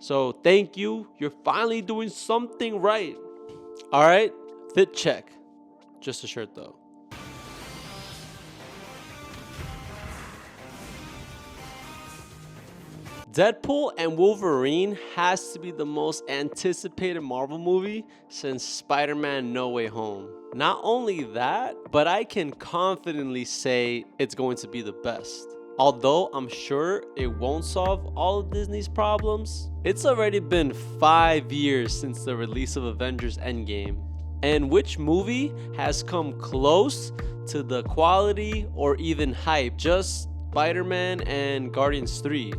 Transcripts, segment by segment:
So thank you. You're finally doing something right. All right, fit check. Just a shirt though. Deadpool and Wolverine has to be the most anticipated Marvel movie since Spider-Man No Way Home. Not only that, but I can confidently say it's going to be the best. Although I'm sure it won't solve all of Disney's problems, it's already been 5 years since the release of Avengers Endgame. And which movie has come close to the quality or even hype? Just Spider-Man and Guardians 3.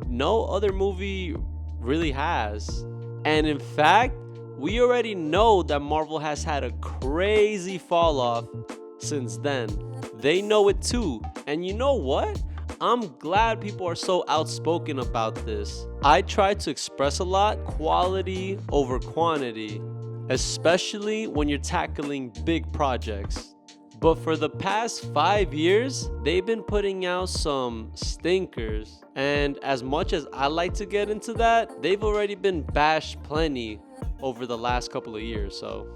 No other movie really has. And in fact, we already know that Marvel has had a crazy fall off since then. They know it too. And you know what? I'm glad people are so outspoken about this. I try to express a lot, quality over quantity, especially when you're tackling big projects. But for the past 5 years, they've been putting out some stinkers. And as much as I like to get into that, they've already been bashed plenty over the last couple of years. So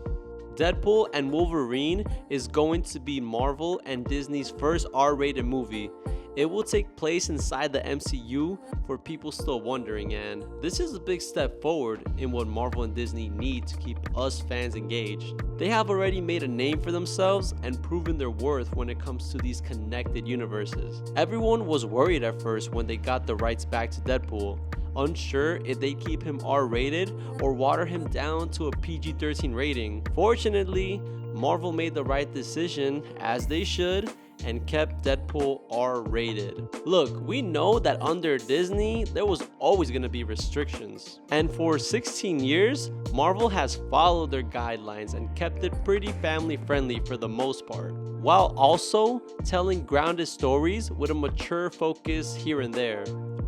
Deadpool and Wolverine is going to be Marvel and Disney's first R-rated movie. It will take place inside the MCU for people still wondering, and this is a big step forward in what Marvel and Disney need to keep us fans engaged. They have already made a name for themselves and proven their worth when it comes to these connected universes. Everyone was worried at first when they got the rights back to Deadpool, unsure if they keep him R-rated or water him down to a PG-13 rating. Fortunately, Marvel made the right decision, as they should, and kept Deadpool R-rated. Look, we know that under Disney, there was always going to be restrictions. And for 16 years, Marvel has followed their guidelines and kept it pretty family friendly for the most part, while also telling grounded stories with a mature focus here and there.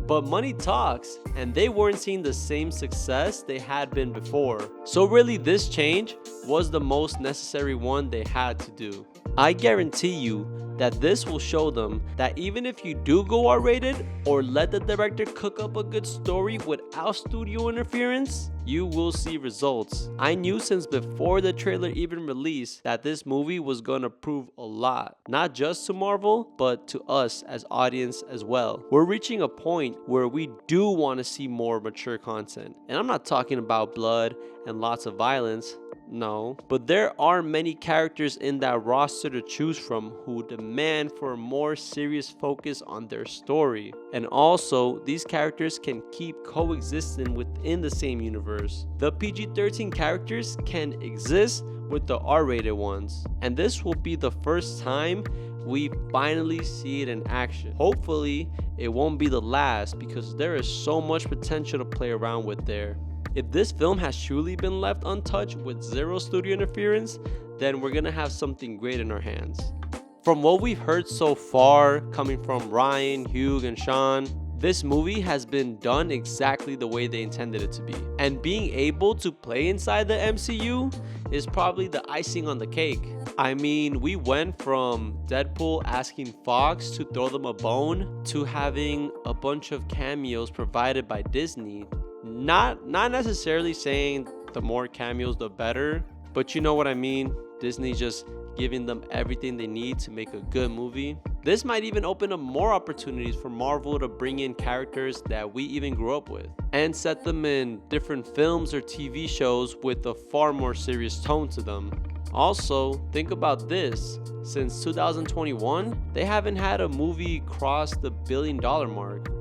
But money talks, and they weren't seeing the same success they had been before. So really, this change was the most necessary one they had to do. I guarantee you that this will show them that even if you do go R-rated or let the director cook up a good story without studio interference, you will see results. I knew since before the trailer even released that this movie was gonna prove a lot, not just to Marvel, but to us as audience as well. We're reaching a point where we do want to see more mature content. And I'm not talking about blood and lots of violence. No, but there are many characters in that roster to choose from who demand for a more serious focus on their story. And also, these characters can keep coexisting within the same universe. The PG-13 characters can exist with the R-rated ones. And this will be the first time we finally see it in action. Hopefully, it won't be the last because there is so much potential to play around with there. If this film has truly been left untouched with zero studio interference, then we're gonna have something great in our hands. From what we've heard so far, coming from Ryan, Hugh, and Sean, this movie has been done exactly the way they intended it to be. And being able to play inside the MCU is probably the icing on the cake. I mean, we went from Deadpool asking Fox to throw them a bone to having a bunch of cameos provided by Disney. Not necessarily saying the more cameos the better, but you know what I mean. Disney just giving them everything they need to make a good movie. This might even open up more opportunities for Marvel to bring in characters that we even grew up with and set them in different films or TV shows with a far more serious tone to them. Also, think about this. Since 2021, they haven't had a movie cross the $1 billion mark.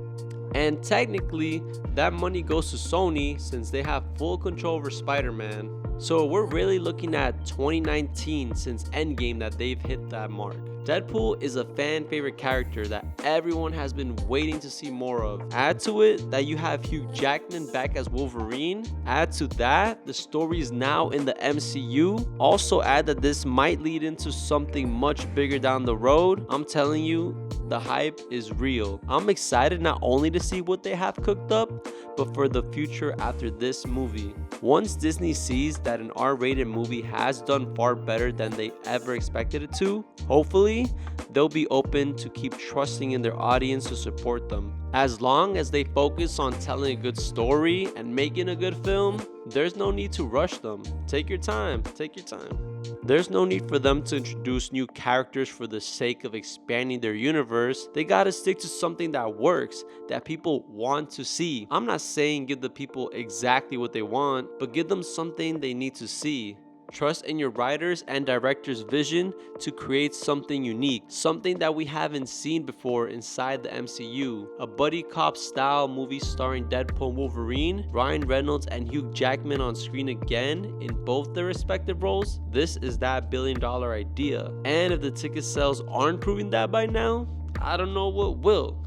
And technically, that money goes to Sony since they have full control over Spider-Man. So we're really looking at 2019 since Endgame that they've hit that mark. Deadpool is a fan favorite character that everyone has been waiting to see more of. Add to it that you have Hugh Jackman back as Wolverine. Add to that, the story is now in the MCU. Also add that this might lead into something much bigger down the road. I'm telling you, the hype is real. I'm excited not only to see what they have cooked up, but for the future after this movie. Once Disney sees that an R-rated movie has done far better than they ever expected it to, hopefully eventually they'll be open to keep trusting in their audience to support them. As long as they focus on telling a good story and making a good film, there's no need to rush them. Take your time, take your time. There's no need for them to introduce new characters for the sake of expanding their universe. They gotta stick to something that works, that people want to see. I'm not saying give the people exactly what they want, but give them something they need to see. Trust in your writers and directors' vision to create something unique, something that we haven't seen before inside the MCU. A buddy cop style movie starring Deadpool and Wolverine, Ryan Reynolds and Hugh Jackman on screen again in both their respective roles. This is that billion-dollar idea. And if the ticket sales aren't proving that by now, I don't know what will.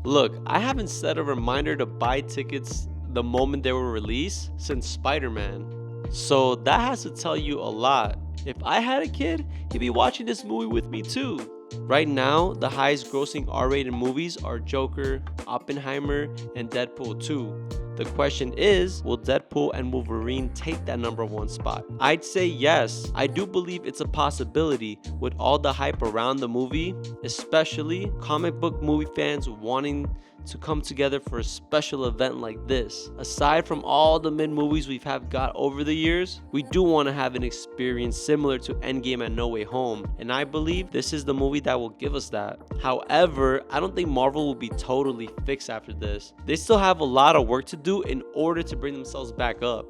Look, I haven't set a reminder to buy tickets the moment they were released since Spider-Man. So that has to tell you a lot. If I had a kid, he'd be watching this movie with me too. Right now, the highest grossing R-rated movies are Joker, Oppenheimer, and Deadpool 2. The question is, will Deadpool and Wolverine take that #1 spot? I'd say yes. I do believe it's a possibility with all the hype around the movie, especially comic book movie fans wanting to come together for a special event like this. Aside from all the mid-movies we've got over the years, we do want to have an experience similar to Endgame and No Way Home, and I believe this is the movie that will give us that. However, I don't think Marvel will be totally fixed after this. They still have a lot of work to do in order to bring themselves back up.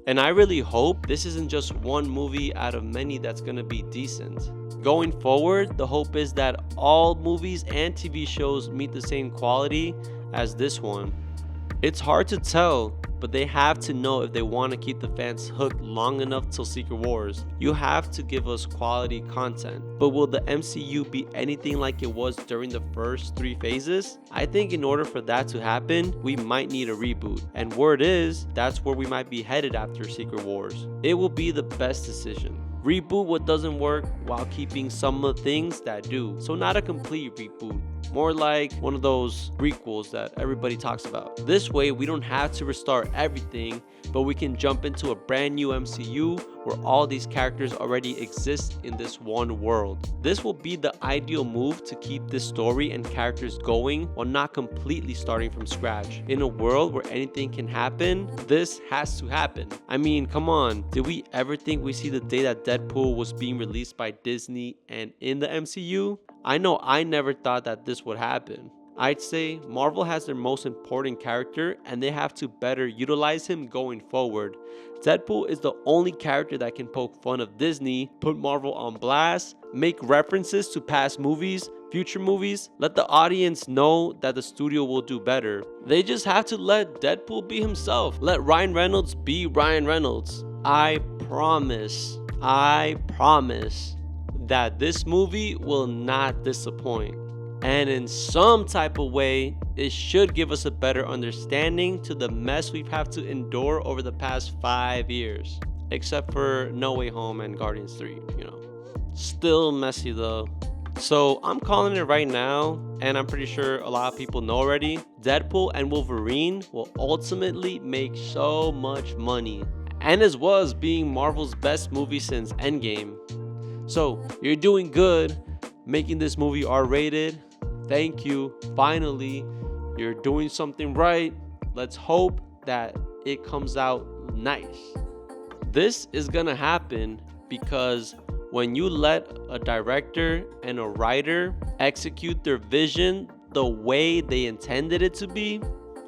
And I really hope this isn't just one movie out of many that's gonna be decent. Going forward, the hope is that all movies and TV shows meet the same quality as this one. It's hard to tell, but they have to know if they want to keep the fans hooked long enough till Secret Wars. You have to give us quality content. But will the MCU be anything like it was during the first 3 phases? I think in order for that to happen, we might need a reboot. And word is, that's where we might be headed after Secret Wars. It will be the best decision. Reboot what doesn't work while keeping some of the things that do. So not a complete reboot, more like one of those prequels that everybody talks about. This way we don't have to restart everything, but we can jump into a brand new MCU where all these characters already exist in this one world. This will be the ideal move to keep this story and characters going while not completely starting from scratch. In a world where anything can happen, this has to happen. I mean, come on, did we ever think we see the day that Deadpool was being released by Disney and in the MCU? I know I never thought that this would happen. I'd say Marvel has their most important character and they have to better utilize him going forward. Deadpool is the only character that can poke fun of Disney, put Marvel on blast, make references to past movies, future movies, let the audience know that the studio will do better. They just have to let Deadpool be himself. Let Ryan Reynolds be Ryan Reynolds. I promise that this movie will not disappoint. And in some type of way, it should give us a better understanding to the mess we've had to endure over the past 5 years. Except for No Way Home and Guardians 3, Still messy though. So I'm calling it right now, and I'm pretty sure a lot of people know already. Deadpool and Wolverine will ultimately make so much money. And as well as being Marvel's best movie since Endgame. So you're doing good making this movie R-rated. Thank you. Finally, you're doing something right. Let's hope that it comes out nice. This is gonna happen because when you let a director and a writer execute their vision the way they intended it to be,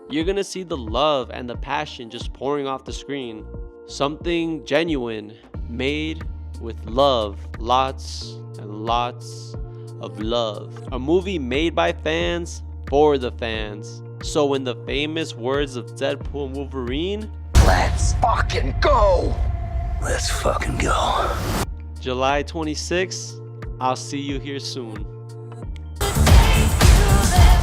you're gonna see the love and the passion just pouring off the screen. Something genuine, made with love, lots and lots of love. A movie made by fans for the fans. So in the famous words of Deadpool and Wolverine, let's fucking go. Let's fucking go. July 26th, I'll see you here soon.